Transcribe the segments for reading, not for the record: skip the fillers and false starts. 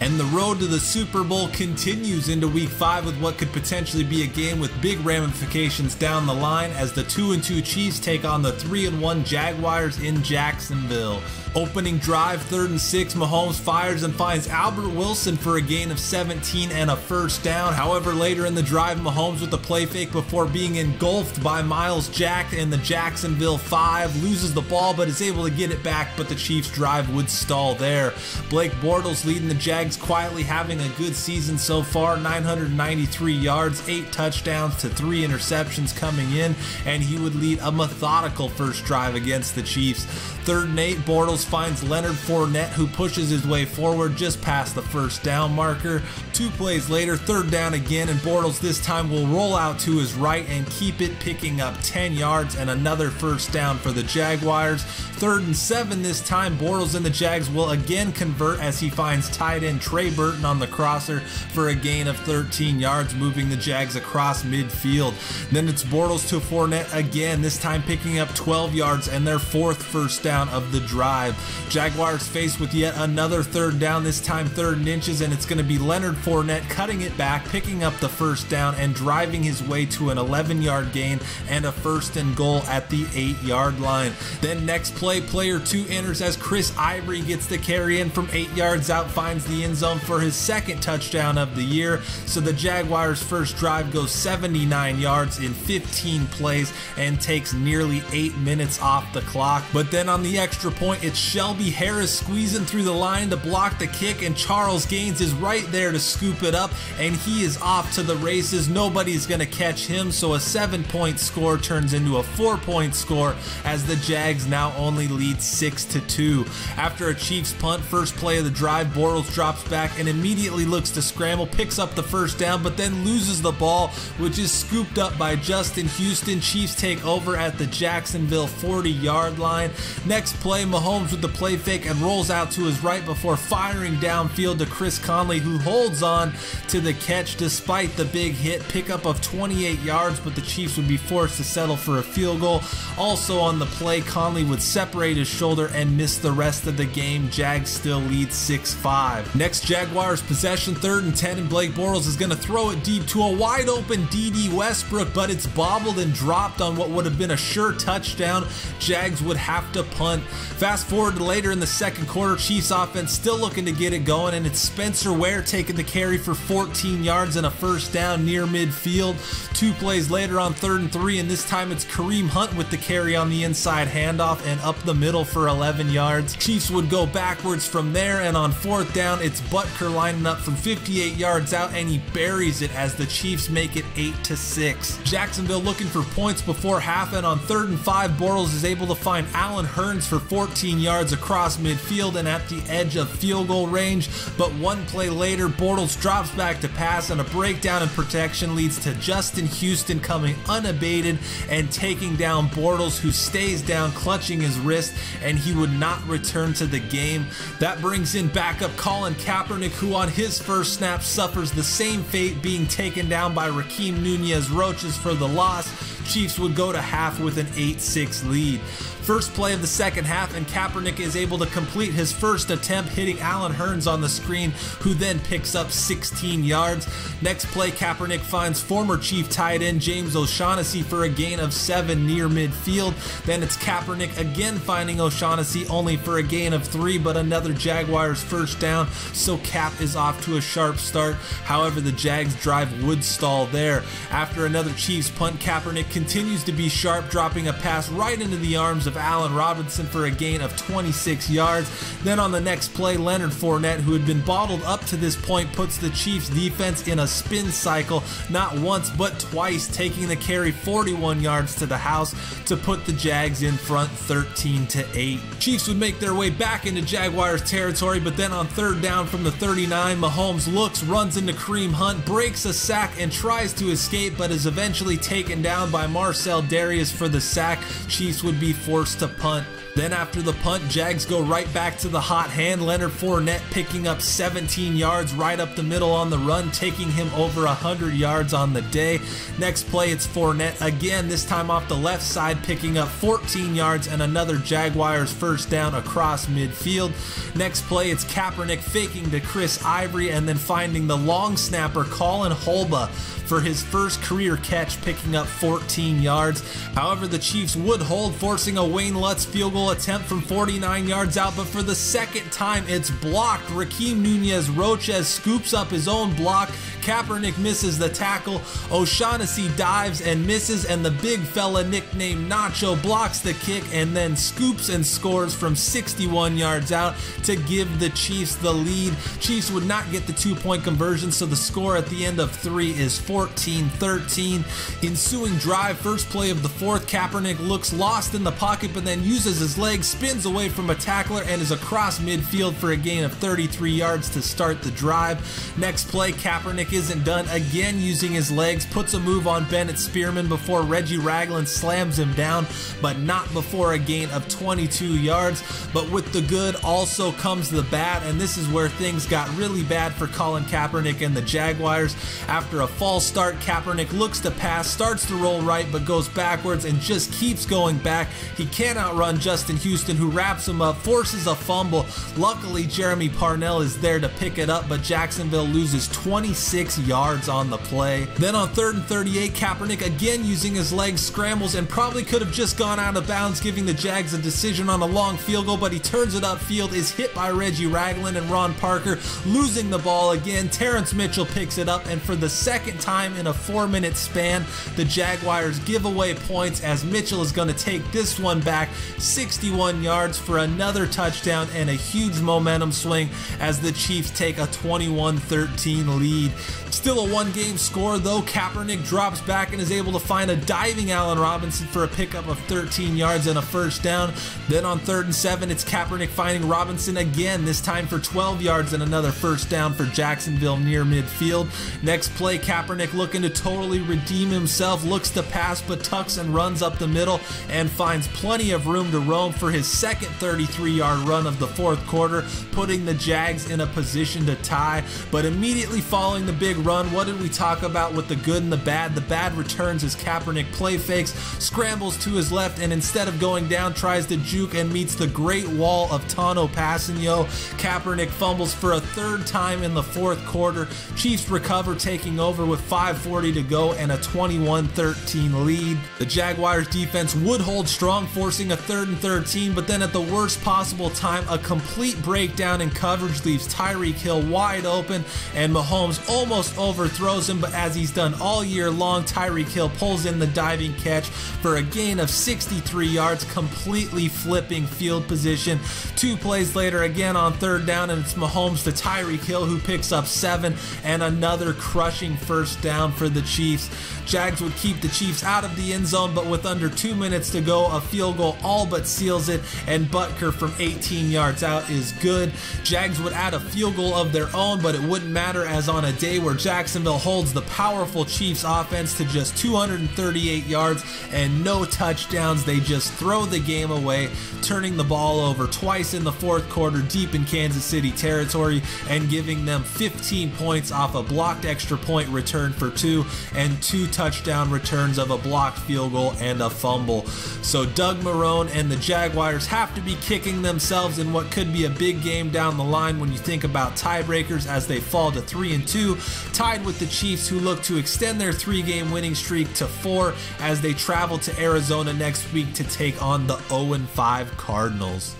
And the road to the Super Bowl continues into Week 5 with what could potentially be a game with big ramifications down the line as the 2-2 Chiefs take on the 3-1 Jaguars in Jacksonville. Opening drive, 3rd and 6, Mahomes fires and finds Albert Wilson for a gain of 17 and a first down. However, later in the drive, Mahomes with the play fake before being engulfed by Myles Jack in the Jacksonville 5, loses the ball but is able to get it back, but the Chiefs drive would stall there. Blake Bortles leading the Jags, quietly having a good season so far, 993 yards, 8 touchdowns to 3 interceptions coming in, and he would lead a methodical first drive against the Chiefs. 3rd and 8, Bortles finds Leonard Fournette, who pushes his way forward just past the first down marker. 2 plays later, 3rd down again, and Bortles this time will roll out to his right and keep it, picking up 10 yards and another first down for the Jaguars. 3rd and 7 this time, Bortles and the Jags will again convert as he finds tight end Trey Burton on the crosser for a gain of 13 yards, moving the Jags across midfield. Then it's Bortles to Fournette again, this time picking up 12 yards and their 4th first down of the drive. Jaguars faced with yet another 3rd down, this time 3rd and inches, and it's going to be Leonard Fournette cutting it back, picking up the first down and driving his way to an 11-yard gain and a 1st and goal at the 8-yard line. Then next play, player 2 enters as Chris Ivory gets the carry in from 8 yards out, finds the end zone for his 2nd touchdown of the year. So the Jaguars' first drive goes 79 yards in 15 plays and takes nearly 8 minutes off the clock. But then on the extra point, it's Shelby Harris squeezing through the line to block the kick, and Charles Gaines is right there to scoop it up, and he is off to the races. Nobody's going to catch him, so a 7-point score turns into a 4-point score as the Jags now only lead 6-2. After a Chiefs punt, first play of the drive, Bortles drops back and immediately looks to scramble, picks up the first down, but then loses the ball, which is scooped up by Justin Houston. Chiefs take over at the Jacksonville 40-yard line. Next play, Mahomes with the play fake and rolls out to his right before firing downfield to Chris Conley, who holds on to the catch despite the big hit. Pickup of 28 yards, but the Chiefs would be forced to settle for a field goal. Also on the play, Conley would separate his shoulder and miss the rest of the game. Jags still lead 6-5. Next Jaguars possession, 3rd and 10, and Blake Bortles is going to throw it deep to a wide open D.D. Westbrook, but it's bobbled and dropped on what would have been a sure touchdown. Jags would have to punt. Fast forward to later in the 2nd quarter, Chiefs offense still looking to get it going, and it's Spencer Ware taking the carry for 14 yards and a first down near midfield. 2 plays later on 3rd and 3, and this time it's Kareem Hunt with the carry on the inside handoff and up the middle for 11 yards. Chiefs would go backwards from there, and on 4th down, it's Butker lining up from 58 yards out, and he buries it as the Chiefs make it 8-6. Jacksonville looking for points before half, and on 3rd and 5, Bortles is able to find Allen Hurns for 14 yards across midfield and at the edge of field goal range, but 1 play later, Bortles drops back to pass, and a breakdown in protection leads to Justin Houston coming unabated and taking down Bortles, who stays down clutching his wrist, and he would not return to the game. That brings in backup Colin Kaepernick, who on his first snap suffers the same fate, being taken down by Raheem Nunez-Roches for the loss. Chiefs would go to half with an 8-6 lead. First play of the 2nd half, and Kaepernick is able to complete his first attempt, hitting Allen Hurns on the screen, who then picks up 16 yards. Next play, Kaepernick finds former Chief tight end James O'Shaughnessy for a gain of 7 near midfield. Then it's Kaepernick again finding O'Shaughnessy, only for a gain of 3, but another Jaguars first down, so Cap is off to a sharp start. However, the Jags drive would stall there. After another Chiefs punt, Kaepernick continues to be sharp, dropping a pass right into the arms of Allen Robinson for a gain of 26 yards. Then on the next play, Leonard Fournette, who had been bottled up to this point, puts the Chiefs defense in a spin cycle, not once but twice, taking the carry 41 yards to the house to put the Jags in front 13-8. Chiefs would make their way back into Jaguars territory, but then on 3rd down from the 39, Mahomes looks, runs into Kareem Hunt, breaks a sack and tries to escape, but is eventually taken down by by Marcel Darius for the sack. Chiefs would be forced to punt. Then after the punt, Jags go right back to the hot hand. Leonard Fournette picking up 17 yards right up the middle on the run, taking him over 100 yards on the day. Next play, it's Fournette again, this time off the left side, picking up 14 yards and another Jaguars first down across midfield. Next play, it's Kaepernick faking to Chris Ivory and then finding the long snapper Colin Holba for his first career catch, picking up 14 yards. However, the Chiefs would hold, forcing a Wayne Lutz field goal attempt from 49 yards out, but for the second time, it's blocked. Raheem Nunez-Roches scoops up his own block. Kaepernick misses the tackle. O'Shaughnessy dives and misses, and the big fella nicknamed Nacho blocks the kick and then scoops and scores from 61 yards out to give the Chiefs the lead. Chiefs would not get the 2-point conversion, so the score at the end of 3 is 14-13. Ensuing drive, first play of the fourth, Kaepernick looks lost in the pocket but then uses his legs, spins away from a tackler, and is across midfield for a gain of 33 yards to start the drive. Next play, Kaepernick isn't done, again using his legs, puts a move on Bennett Spearman before Reggie Ragland slams him down, but not before a gain of 22 yards. But with the good also comes the bad, and this is where things got really bad for Colin Kaepernick and the Jaguars. After a false start, Kaepernick looks to pass, starts to roll right, but goes backwards and just keeps going back. He can't outrun Justin Houston, who wraps him up, forces a fumble. Luckily, Jeremy Parnell is there to pick it up, but Jacksonville loses 26 yards on the play. Then on 3rd and 38, Kaepernick again using his legs scrambles and probably could have just gone out of bounds, giving the Jags a decision on a long field goal, but he turns it upfield, is hit by Reggie Ragland and Ron Parker, losing the ball again. Terrence Mitchell picks it up, and for the second time in a 4-minute span, the Jaguars give away points as Mitchell is going to take this one back 61 yards for another touchdown and a huge momentum swing as the Chiefs take a 21-13 lead. Still a one-game score though. Kaepernick drops back and is able to find a diving Allen Robinson for a pickup of 13 yards and a first down. Then on 3rd and 7, it's Kaepernick finding Robinson again, this time for 12 yards and another first down for Jacksonville near midfield. Next play, Kaepernick looking to totally redeem himself, looks to pass but tucks and runs up the middle and finds plenty of room to roam for his second 33-yard run of the fourth quarter, putting the Jags in a position to tie. But immediately following the big run, what did we talk about with the good and the bad? The bad returns as Kaepernick play fakes, scrambles to his left, and instead of going down, tries to juke and meets the great wall of Tano Passanio. Kaepernick fumbles for a third time in the fourth quarter. Chiefs recover, taking over with 5:40 to go and a 21-13 lead. The Jaguars defense would hold strong, forcing a 3rd and 13, but then at the worst possible time, a complete breakdown in coverage leaves Tyreek Hill wide open, and Mahomes almost overthrows him, but as he's done all year long, Tyreek Hill pulls in the diving catch for a gain of 63 yards, completely flipping field position. 2 plays later, again on 3rd down, and it's Mahomes to Tyreek Hill, who picks up 7 and another crushing first down for the Chiefs. Jags would keep the Chiefs out of the end zone, but with under 2 minutes to go, a field goal all but seals it, and Butker from 18 yards out is good. Jags would add a field goal of their own, but it wouldn't matter, as on a day where Jacksonville holds the powerful Chiefs offense to just 238 yards and no touchdowns, they just throw the game away, turning the ball over twice in the fourth quarter deep in Kansas City territory and giving them 15 points off a blocked extra point return for 2 and 2 touchdown returns of a blocked field goal and a fumble. So Doug Marrone and the Jaguars have to be kicking themselves in what could be a big game down the line when you think about tiebreakers, as they fall to 3-2, tied with the Chiefs, who look to extend their 3-game winning streak to 4 as they travel to Arizona next week to take on the 0-5 Cardinals.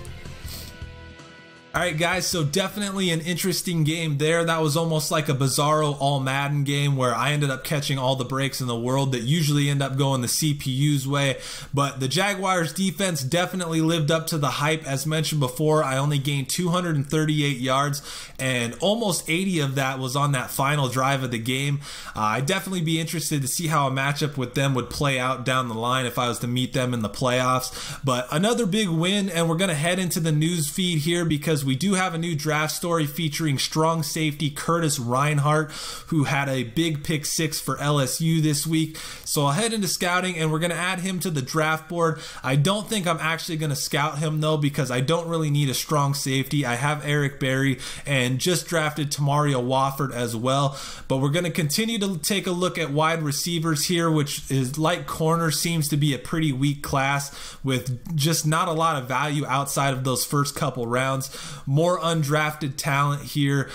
Alright guys, so definitely an interesting game there. That was almost like a bizarro all Madden game where I ended up catching all the breaks in the world that usually end up going the CPU's way. But the Jaguars defense definitely lived up to the hype. As mentioned before, I only gained 238 yards and almost 80 of that was on that final drive of the game. I'd definitely be interested to see how a matchup with them would play out down the line if I was to meet them in the playoffs. But another big win, and we're going to head into the news feed here because we do have a new draft story featuring strong safety Curtis Reinhardt, who had a big pick 6 for LSU this week. So I'll head into scouting and we're going to add him to the draft board. I don't think I'm actually going to scout him though, because I don't really need a strong safety. I have Eric Berry and just drafted Tamario Wofford as well. But we're going to continue to take a look at wide receivers here, which is like corner, seems to be a pretty weak class with just not a lot of value outside of those first couple rounds. More undrafted talent here.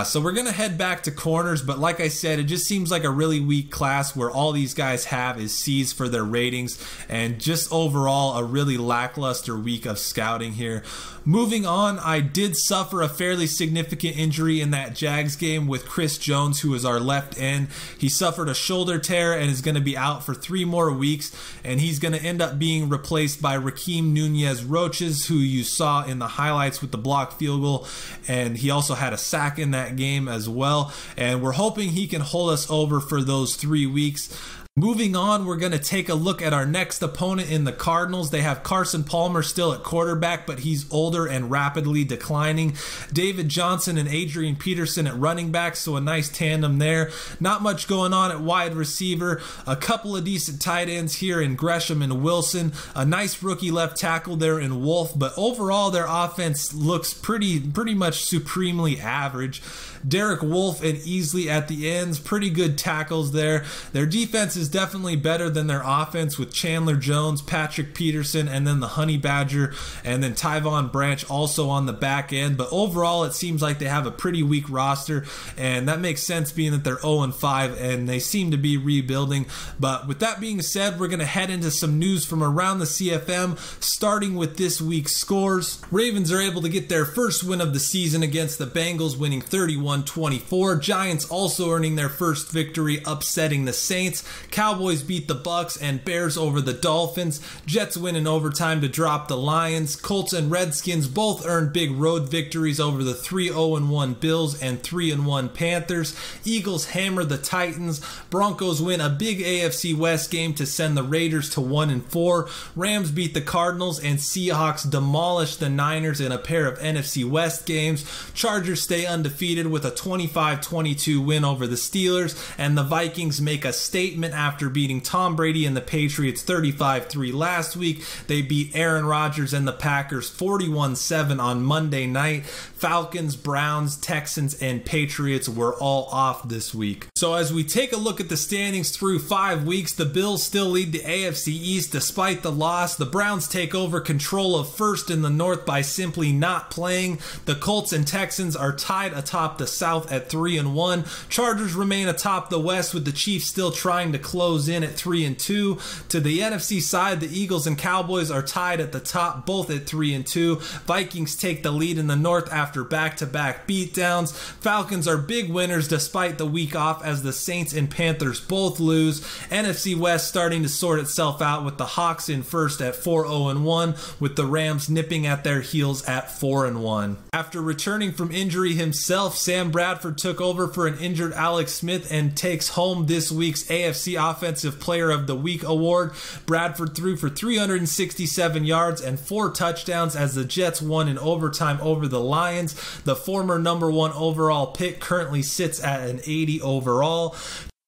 So we're going to head back to corners, but like I said, it just seems like a really weak class where all these guys have is C's for their ratings, and just overall a really lackluster week of scouting here. Moving on, I did suffer a fairly significant injury in that Jags game with Chris Jones, who is our left end. He suffered a shoulder tear and is going to be out for 3 more weeks, and he's going to end up being replaced by Raheem Nunez-Roches, who you saw in the highlights with the blocked field goal, and he also had a sack in that game as well, and we're hoping he can hold us over for those 3 weeks. Moving on, we're going to take a look at our next opponent in the Cardinals. They have Carson Palmer still at quarterback, but he's older and rapidly declining. David Johnson and Adrian Peterson at running back, so a nice tandem there. Not much going on at wide receiver. A couple of decent tight ends here in Gresham and Wilson. A nice rookie left tackle there in Wolf, but overall their offense looks pretty much supremely average. Derek Wolf and Easley at the ends, pretty good tackles there. Their defense is definitely better than their offense with Chandler Jones, Patrick Peterson, and then the Honey Badger, and then Tyvon Branch also on the back end. But overall, it seems like they have a pretty weak roster, and that makes sense being that they're 0-5 and they seem to be rebuilding. But with that being said, we're going to head into some news from around the CFM, starting with this week's scores. Ravens are able to get their first win of the season against the Bengals, winning 31-24. Giants also earning their first victory, upsetting the Saints. Cowboys beat the Bucks and Bears over the Dolphins. Jets win in overtime to drop the Lions. Colts and Redskins both earned big road victories over the 3-0-1 Bills and 3-1 Panthers. Eagles hammer the Titans. Broncos win a big AFC West game to send the Raiders to 1-4. Rams beat the Cardinals and Seahawks demolish the Niners in a pair of NFC West games. Chargers stay undefeated with a 25-22 win over the Steelers, and the Vikings make a statement after beating Tom Brady and the Patriots 35-3 last week. They beat Aaron Rodgers and the Packers 41-7 on Monday night. Falcons, Browns, Texans, and Patriots were all off this week. So as we take a look at the standings through 5 weeks, the Bills still lead the AFC East despite the loss. The Browns take over control of first in the North by simply not playing. The Colts and Texans are tied atop the South at 3-1. Chargers remain atop the West with the Chiefs still trying to close in at 3-2. To the NFC side, the Eagles and Cowboys are tied at the top, both at 3-2. Vikings take the lead in the North after back-to-back beatdowns. Falcons are big winners despite the week off as the Saints and Panthers both lose. NFC West starting to sort itself out with the Hawks in first at 4-0-1, with the Rams nipping at their heels at 4-1. After returning from injury himself, Sam Bradford took over for an injured Alex Smith and takes home this week's AFC Offensive Player of the Week award. Bradford threw for 367 yards and 4 touchdowns as the Jets won in overtime over the Lions. The former #1 overall pick currently sits at an 80 overall.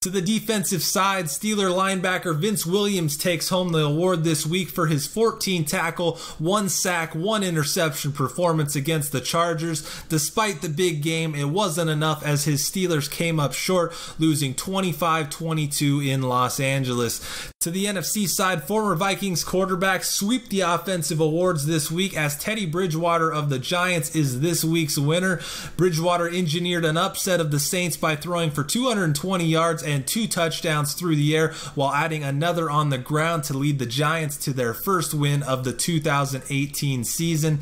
To the defensive side, Steeler linebacker Vince Williams takes home the award this week for his 14 tackle, 1 sack, 1 interception performance against the Chargers. Despite the big game, it wasn't enough as his Steelers came up short, losing 25-22 in Los Angeles. To the NFC side, former Vikings quarterbacks sweep the offensive awards this week as Teddy Bridgewater of the Giants is this week's winner. Bridgewater engineered an upset of the Saints by throwing for 220 yards and 2 touchdowns through the air while adding another on the ground to lead the Giants to their first win of the 2018 season.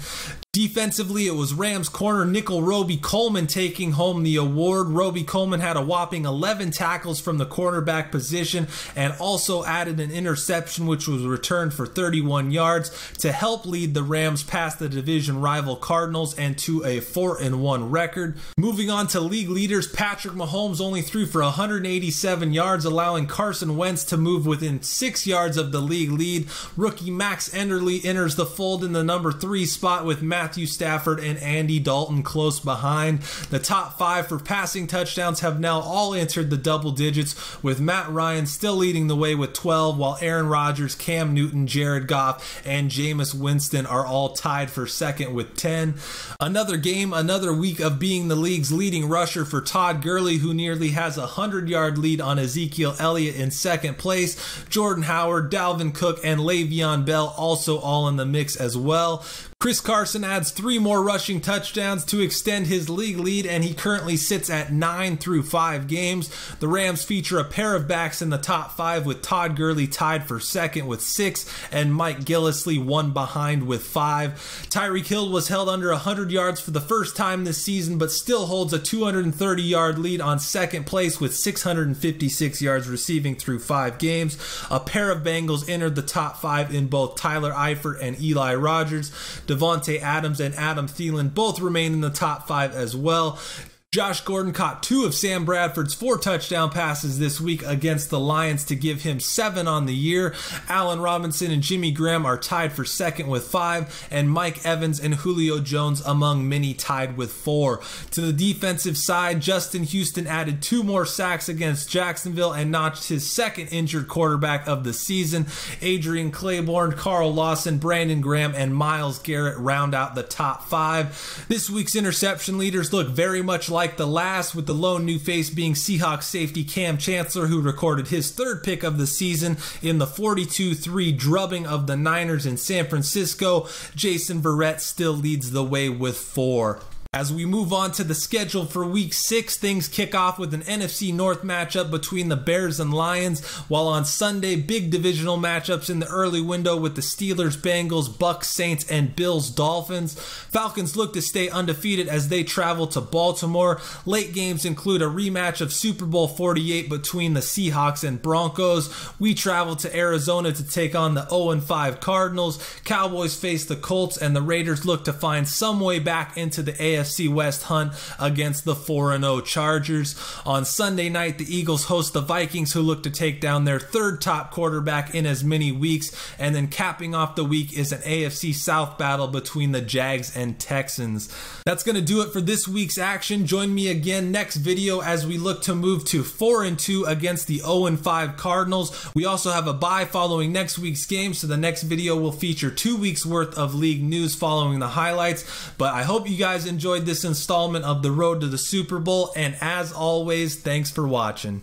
Defensively, it was Rams corner nickel Roby Coleman taking home the award. Roby Coleman had a whopping 11 tackles from the cornerback position and also added an interception which was returned for 31 yards to help lead the Rams past the division rival Cardinals and to a 4-1 record. Moving on to league leaders, Patrick Mahomes only threw for 186 157 yards, allowing Carson Wentz to move within 6 yards of the league lead. Rookie Max Enderle enters the fold in the number 3 spot with Matthew Stafford and Andy Dalton close behind. The top 5 for passing touchdowns have now all entered the double digits, with Matt Ryan still leading the way with 12, while Aaron Rodgers, Cam Newton, Jared Goff, and Jameis Winston are all tied for second with 10. Another game, another week of being the league's leading rusher for Todd Gurley, who nearly has a 100-yard lead on Ezekiel Elliott in second place. Jordan Howard, Dalvin Cook, and Le'Veon Bell also all in the mix as well. Chris Carson adds 3 more rushing touchdowns to extend his league lead, and he currently sits at 9 through 5 games. The Rams feature a pair of backs in the top 5, with Todd Gurley tied for second with 6 and Mike Gillislee one behind with 5. Tyreek Hill was held under 100 yards for the first time this season, but still holds a 230-yard lead on second place with 656 yards receiving through 5 games. A pair of Bengals entered the top 5 in both Tyler Eifert and Eli Rogers. Devontae Adams and Adam Thielen both remain in the top 5 as well. Josh Gordon caught 2 of Sam Bradford's 4 touchdown passes this week against the Lions to give him 7 on the year. Allen Robinson and Jimmy Graham are tied for second with 5, and Mike Evans and Julio Jones among many tied with 4. To the defensive side, Justin Houston added 2 more sacks against Jacksonville and notched his second injured quarterback of the season. Adrian Claiborne, Carl Lawson, Brandon Graham, and Myles Garrett round out the top 5. This week's interception leaders look very much like the last, with the lone new face being Seahawks safety Cam Chancellor, who recorded his 3rd pick of the season in the 42-3 drubbing of the Niners in San Francisco. Jason Verrett still leads the way with 4. As we move on to the schedule for Week 6, things kick off with an NFC North matchup between the Bears and Lions, while on Sunday, big divisional matchups in the early window with the Steelers, Bengals, Bucks, Saints, and Bills, Dolphins. Falcons look to stay undefeated as they travel to Baltimore. Late games include a rematch of Super Bowl 48 between the Seahawks and Broncos. We travel to Arizona to take on the 0-5 Cardinals. Cowboys face the Colts, and the Raiders look to find some way back into the AFC West hunt against the 4-0 Chargers. On Sunday night, the Eagles host the Vikings, who look to take down their 3rd top quarterback in as many weeks. And then capping off the week is an AFC South battle between the Jags and Texans. That's going to do it for this week's action. Join me again next video as we look to move to 4-2 against the 0-5 Cardinals. We also have a bye following next week's game, so the next video will feature 2 weeks worth of league news following the highlights. But I hope you guys enjoyed this installment of the Road to the Super Bowl, and as always, thanks for watching.